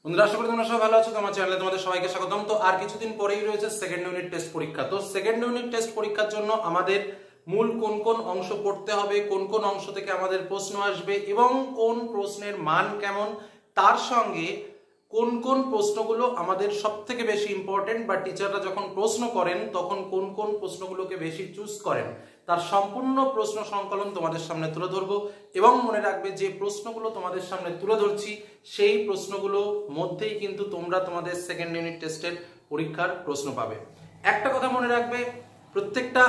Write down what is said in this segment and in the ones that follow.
বন্ধুরা, আশা করি তোমরা সবাই ভালো আছো। তোমার চ্যানেলে তোমাদের সবাইকে স্বাগতম। তো আর কিছুদিন পরেই রয়েছে সেকেন্ড ইউনিট টেস্ট পরীক্ষা। তো সেকেন্ড ইউনিট টেস্ট পরীক্ষার জন্য আমাদের মূল কোন কোন অংশ পড়তে হবে, কোন কোন অংশ থেকে আমাদের প্রশ্ন আসবে এবং কোন প্রশ্নের মান কেমন, তার সঙ্গে কোন কোন প্রশ্নগুলো আমাদের সব থেকে বেশি ইম্পর্টেন্ট বা টিচাররা যখন প্রশ্ন করেন তখন কোন কোন প্রশ্নগুলোকে বেশি চুজ করেন, তার সম্পূর্ণ প্রশ্ন সংকলন তোমাদের সামনে তুলে ধরবো। এবং মনে রাখবে, যে প্রশ্নগুলো তোমাদের সামনে তুলে ধরছি সেই প্রশ্নগুলো মধ্যেই কিন্তু তোমরা তোমাদের সেকেন্ড ইউনিট টেস্টের পরীক্ষার প্রশ্ন পাবে। একটা কথা মনে রাখবে, প্রত্যেকটা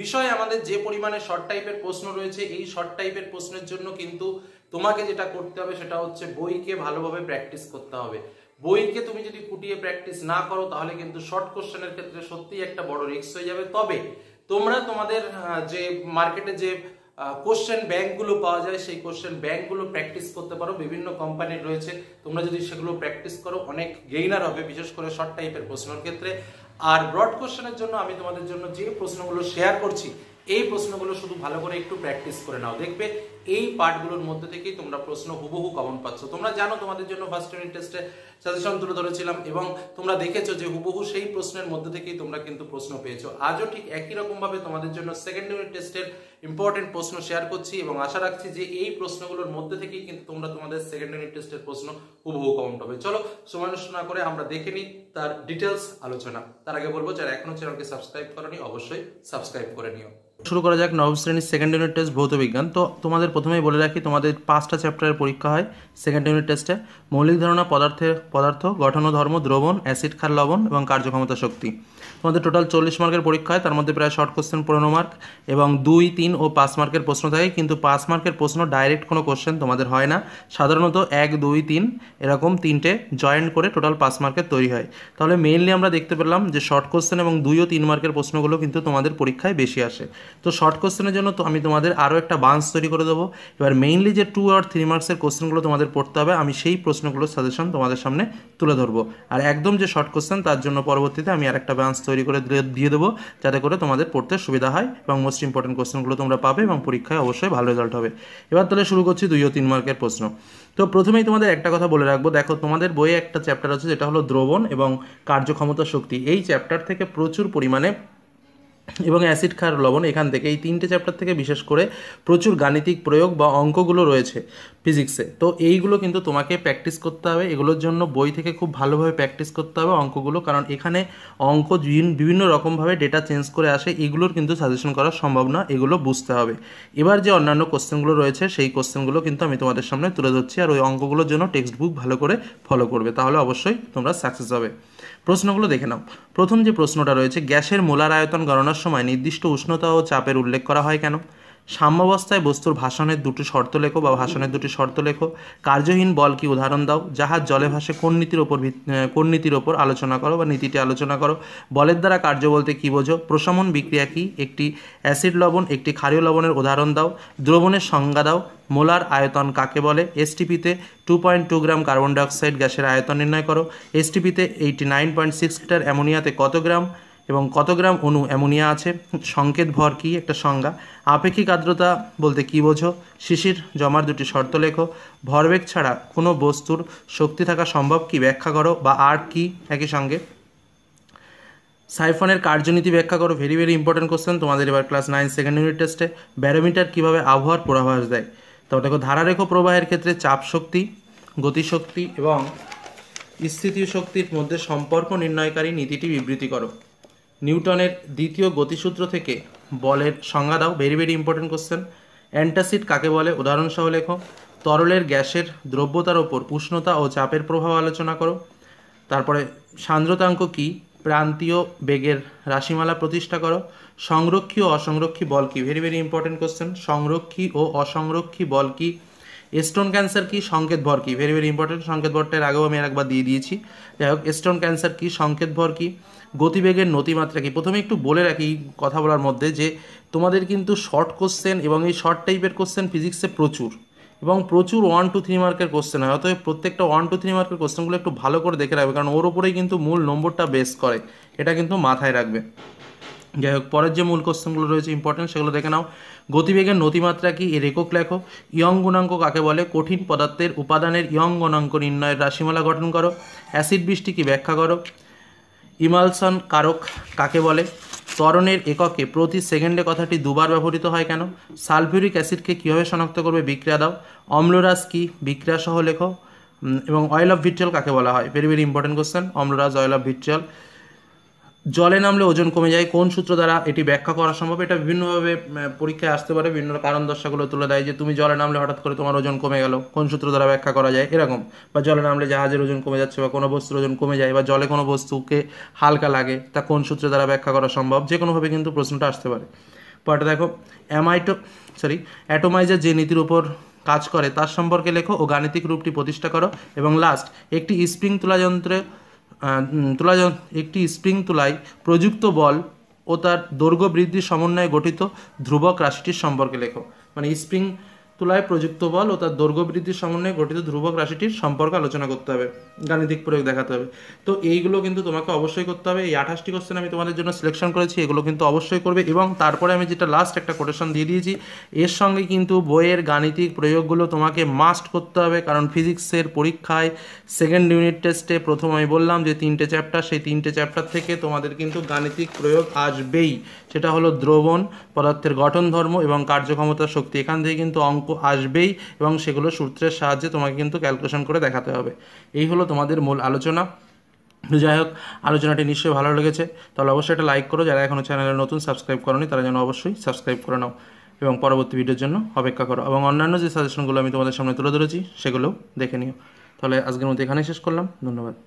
বিষয়ে আমাদের যে পরিমাণে শর্ট টাইপের প্রশ্ন রয়েছে, এই শর্ট টাইপের প্রশ্নের জন্য কিন্তু তোমাকে যেটা করতে হবে সেটা হচ্ছে বইকে ভালোভাবে প্র্যাকটিস করতে হবে। বইকে তুমি যদি কুটিয়ে প্র্যাকটিস না করো তাহলে কিন্তু শর্ট কোশ্চেনের ক্ষেত্রে সত্যিই একটা বড় রিস্ক হয়ে যাবে। তবে তোমরা তোমাদের যে মার্কেটে যে কোশ্চেন ব্যাংকগুলো পাওয়া যায় সেই কোশ্চেন ব্যাংকগুলো প্র্যাকটিস করতে পারো। বিভিন্ন কোম্পানির রয়েছে, তোমরা যদি সেগুলো প্র্যাকটিস করো অনেক গেইনার হবে, বিশেষ করে শর্ট টাইপের প্রশ্নের ক্ষেত্রে। আর ব্রড কোশ্চেনের জন্য আমি তোমাদের জন্য যে প্রশ্নগুলো শেয়ার করছি, এই প্রশ্নগুলো শুধু ভালো করে একটু প্র্যাকটিস করে নাও, দেখবে এই পার্টগুলোর মধ্যে থেকেই তোমরা প্রশ্ন হুবহু কমন পাচ্ছ। তোমরা জানো তোমাদের জন্য ফার্স্ট ইউনিট টেস্টে সাজেশন তুলে ধরেছিলাম এবং তোমরা দেখেছো যে হুবহু সেই প্রশ্নের মধ্যে থেকেই তোমরা কিন্তু প্রশ্ন পেয়েছো। আজও ঠিক একই রকম ভাবে তোমাদের জন্য সেকেন্ড ইউনিট টেস্টের ইম্পর্টেন্ট প্রশ্ন শেয়ার করছি এবং আশা রাখছি যে এই প্রশ্নগুলোর মধ্যে থেকেই কিন্তু তোমরা তোমাদের সেকেন্ড ইউনিট টেস্টের প্রশ্ন হুবহু কমন পাবে। চলো সময় নষ্ট না করে আমরা দেখে নিই তার ডিটেলস আলোচনা। তার আগে বলবো, যারা এখনো চ্যানেলকে সাবস্ক্রাইব করনি অবশ্যই সাবস্ক্রাইব করে নিও। শুরু করা যাক নবম শ্রেণীর সেকেন্ড ইউনিট টেস্ট ভৌত বিজ্ঞান। তো তোমাদের প্রথমেই বলে রাখি, তোমাদের 5টা চ্যাপ্টারের পরীক্ষা হয় সেকেন্ড ইউনিট টেস্টে। মৌলিক ধারণা, পদার্থ, গঠন ও ধর্ম, দ্রবণ, অ্যাসিড, ক্ষার, লবণ এবং কার্যক্ষমতা শক্তি। তোমাদের টোটাল 40 মার্কের পরীক্ষা হয়, তার মধ্যে প্রায় শর্ট কোশ্চেন 15 মার্ক এবং 2, 3 ও 5 মার্কের প্রশ্ন থাকে। কিন্তু 5 মার্কের প্রশ্ন ডাইরেক্ট কোনো কোশ্চেন তোমাদের হয় না, সাধারণত 1, 2, 3 এরকম 3টে জয়েন্ট করে টোটাল 5 মার্কের তৈরি হয়। তাহলে মেইনলি আমরা দেখতে পেলাম যে শর্ট কোশ্চেন এবং 2 ও 3 মার্কের প্রশ্নগুলো কিন্তু তোমাদের পরীক্ষায় বেশি আসে। তো শর্ট কোশ্চেনের জন্য তো আমি তোমাদের আরও একটা বান্স তৈরি করে দেবো। এবার মেইনলি যে 2 আর 3 মার্কসের কোশ্চেনগুলো তোমাদের পড়তে হবে, আমি সেই প্রশ্নগুলোর সাজেশন তোমাদের সামনে তুলে ধরবো। আর একদম যে শর্ট কোশ্চেন তার জন্য পরবর্তীতে আমি আরেকটা বান্স তৈরি করে দিয়ে দেবো, যাতে করে তোমাদের পড়তে সুবিধা হয় এবং মোস্ট ইম্পর্টেন্ট কোশ্চেনগুলো তোমরা পাবে এবং পরীক্ষায় অবশ্যই ভালো রেজাল্ট হবে। এবার তাহলে শুরু করছি 2 ও 3 মার্কের প্রশ্ন। তো প্রথমেই তোমাদের একটা কথা বলে রাখবো, দেখো তোমাদের বইয়ে একটা চ্যাপ্টার আছে যেটা হলো দ্রবণ এবং কার্যক্ষমতা শক্তি। এই চ্যাপ্টার থেকে প্রচুর পরিমাণে এবং অ্যাসিড, ক্ষার, লবণ, এখান থেকে এই 3টে চ্যাপ্টার থেকে বিশেষ করে প্রচুর গাণিতিক প্রয়োগ বা অঙ্কগুলো রয়েছে ফিজিক্সে। তো এইগুলো কিন্তু তোমাকে প্র্যাকটিস করতে হবে। এগুলোর জন্য বই থেকে খুব ভালোভাবে প্র্যাকটিস করতে হবে অঙ্কগুলো, কারণ এখানে অঙ্ক বিভিন্ন রকমভাবে ডেটা চেঞ্জ করে আসে, এগুলোর কিন্তু সাজেশন করা সম্ভব না, এগুলো বুঝতে হবে। এবার যে অন্যান্য কোশ্চেনগুলো রয়েছে সেই কোশ্চেনগুলো কিন্তু আমি তোমাদের সামনে তুলে ধরছি, আর ওই অঙ্কগুলোর জন্য টেক্সট বুক ভালো করে ফলো করবে, তাহলে অবশ্যই তোমরা সাকসেস হবে। প্রশ্নগুলো দেখে নাও। প্রথম যে প্রশ্নটা রয়েছে, গ্যাসের মোলার আয়তন গণনার সময় নির্দিষ্ট উষ্ণতা ও চাপের উল্লেখ করা হয় কেন? সাম্যাবস্থায় বস্তুর ভাষণের দুটি শর্ত লেখো বা ভাষণের দুটি শর্ত লেখো। কার্যহীন বল কি উদাহরণ দাও। জাহাজ জলে ভাসে কোন নীতির ওপর আলোচনা করো বা নীতিটি আলোচনা করো। বলের দ্বারা কার্য বলতে কী বোঝো। প্রশমন বিক্রিয়া কি? একটি অ্যাসিড লবণ, একটি ক্ষারীয় লবণের উদাহরণ দাও। দ্রবণের সংজ্ঞা দাও। মোলার আয়তন কাকে বলে? এসটিপিতে 2.2 গ্রাম কার্বন ডাইঅক্সাইড গ্যাসের আয়তন নির্ণয় করো। এসটিপিতে 89.6 লিটার, অ্যামোনিয়াতে কত গ্রাম এবং কত গ্রাম অণু অ্যামোনিয়া আছে। সংকেত ভর কি? একটা সংজ্ঞা। আপেক্ষিক আর্দ্রতা বলতে কী বোঝো। শিশির জমার দুটি শর্ত লেখো। ভরবেগ ছাড়া কোনো বস্তুর শক্তি থাকা সম্ভব কি? ব্যাখ্যা করো। বা আর কি? একই সঙ্গে সাইফনের কার্যনীতি ব্যাখ্যা করো। ভেরি ভেরি ইম্পর্টেন্ট কোশ্চেন তোমাদের এবার ক্লাস 9 সেকেন্ড ইউনিট টেস্টে। ব্যারোমিটার কীভাবে আবহাওয়ার পূর্বাভাস দেয়? তবে দেখো, ধারারেখ প্রবাহের ক্ষেত্রে চাপ শক্তি, গতিশক্তি এবং স্থিতীয় শক্তির মধ্যে সম্পর্ক নির্ণয়কারী নীতিটি বিবৃতি করো। নিউটনের দ্বিতীয় গতিসূত্র থেকে বলের সংজ্ঞা দাও। Very very important question. Antacid কাকে বলে? উদাহরণসহ লেখো। তরলের গ্যাসের দ্রব্যতার ওপর উষ্ণতা ও চাপের প্রভাব আলোচনা করো। তারপরে সান্দ্রতাঙ্ক কি? প্রান্তীয় বেগের রাশিমালা প্রতিষ্ঠা করো। সংরক্ষী ও অসংরক্ষী বল কি? Very very important question. সংরক্ষী ও অসংরক্ষী বল কি? স্টোন ক্যান্সার কি? সংকেত ভর কি? Very very important. সংকেত ভরটার আগেও আমি একবার দিয়ে দিয়েছি। যাই হোক, স্টোন ক্যান্সার কি? সংকেত ভর কি? গতিবেগের নতিমাত্রা কি? প্রথমে একটু বলে রাখি কথা বলার মধ্যে যে তোমাদের কিন্তু শর্ট কোশ্চেন এবং এই শর্ট টাইপের কোশ্চেন ফিজিক্সে প্রচুর এবং প্রচুর 1, 2, 3 মার্কের কোশ্চেন হয়। অতএব প্রত্যেকটা 1, 2, 3 মার্কের কোশ্চেনগুলো একটু ভালো করে দেখে রাখবে, কারণ ওর ওপরেই কিন্তু মূল নম্বরটা বেস করে, এটা কিন্তু মাথায় রাখবে। যাই হোক, পরের যে মূল কোশ্চেনগুলো রয়েছে ইম্পর্টেন্ট সেগুলো দেখে নাও। গতিবেগের নতিমাত্রা কি, এর একক লেখো। ইয়ং গুণাঙ্ক কাকে বলে, কঠিন পদার্থের উপাদানের ইয়ং গুণাঙ্ক নির্ণয়ের রাশিমালা গঠন করো। অ্যাসিড বৃষ্টি কি ব্যাখ্যা করো। ইমালসন কারক কাকে বলে। ত্বরণের এককে প্রতি সেকেন্ডে কথাটি দুবার ব্যবহৃত হয় কেন। সালফিউরিক অ্যাসিডকে কীভাবে শনাক্ত করবে, বিক্রিয়া দাও। অম্লরাজ কি, বিক্রিয়া সহ লেখো। এবং অয়েল অফ ভিট্রিয়ল কাকে বলা হয়, ভেরি ভেরি ইম্পর্টেন্ট কোশ্চেন, অম্লরাজ, অয়েল অফ ভিট্রিয়ল। জলে নামলে ওজন কমে যায়, কোন সূত্র দ্বারা এটি ব্যাখ্যা করা সম্ভব। এটা বিভিন্নভাবে পরীক্ষায় আসতে পারে, বিভিন্ন কারণ দর্শাগুলো তুলে দেয় যে তুমি জলে নামলে হঠাৎ করে তোমার ওজন কমে গেল, কোন সূত্র দ্বারা ব্যাখ্যা করা যায় এরকম। বা জলে নামলে জাহাজের ওজন কমে যাচ্ছে বা কোনো বস্তুর ওজন কমে যায়, বা জলে কোনো বস্তুকে হালকা লাগে, তা কোন সূত্র দ্বারা ব্যাখ্যা করা সম্ভব। যে কোনোভাবে কিন্তু প্রশ্নটা আসতে পারে। পরটা দেখো, অ্যাটোমাইজার যে নীতির উপর কাজ করে তার সম্পর্কে লেখো ও গাণিতিক রূপটি প্রতিষ্ঠা করো। এবং লাস্ট, একটি স্প্রিং একটি স্প্রিং তুলায় প্রযুক্ত বল ও তার দৈর্ঘ্য বৃদ্ধির সমন্বয়ে গঠিত ধ্রুবক রাশিটির সম্পর্কে লেখো। মানে স্প্রিং তুলায় প্রযুক্ত বল ও তার দৈর্ঘ্য বৃদ্ধির সমন্বয়ে গঠিত ধ্রুবক রাশিটির সম্পর্কে আলোচনা করতে হবে, গাণিতিক প্রয়োগ দেখাতে হবে। তো এইগুলো কিন্তু তোমাকে অবশ্যই করতে হবে। এই 28টি কোশ্চেন আমি তোমাদের জন্য সিলেকশন করেছি, এগুলো কিন্তু অবশ্যই করবে। এবং তারপরে আমি যেটা লাস্ট একটা কোটেশন দিয়ে দিয়েছি, এর সঙ্গে কিন্তু বইয়ের গাণিতিক প্রয়োগগুলো তোমাকে মাস্ট করতে হবে, কারণ ফিজিক্সের পরীক্ষায় সেকেন্ড ইউনিট টেস্টে প্রথম আমি বললাম যে 3টে চ্যাপ্টার, সেই 3টে চ্যাপ্টার থেকে তোমাদের কিন্তু গাণিতিক প্রয়োগ আসবেই। সেটা হলো দ্রবণ, পদার্থের গঠন ধর্ম এবং কার্যক্ষমতা শক্তি, এখান থেকে কিন্তু অঙ্ক আসবেই এবং সেগুলো সূত্রের সাহায্যে তোমাকে কিন্তু ক্যালকুলেশন করে দেখাতে হবে। এই হলো তোমাদের মূল আলোচনা। যাই হোক, আলোচনাটি নিশ্চয়ই ভালো লেগেছে, তাহলে অবশ্যই একটা লাইক করো। যারা এখনও চ্যানেলে নতুন সাবস্ক্রাইব করোনি তারা যেন অবশ্যই সাবস্ক্রাইব করে নাও এবং পরবর্তী ভিডিওর জন্য অপেক্ষা করো। এবং অন্যান্য যে সাজেশনগুলো আমি তোমাদের সামনে তুলে ধরেছি সেগুলোও দেখে নিও। তাহলে আজকের মতো এখানেই শেষ করলাম, ধন্যবাদ।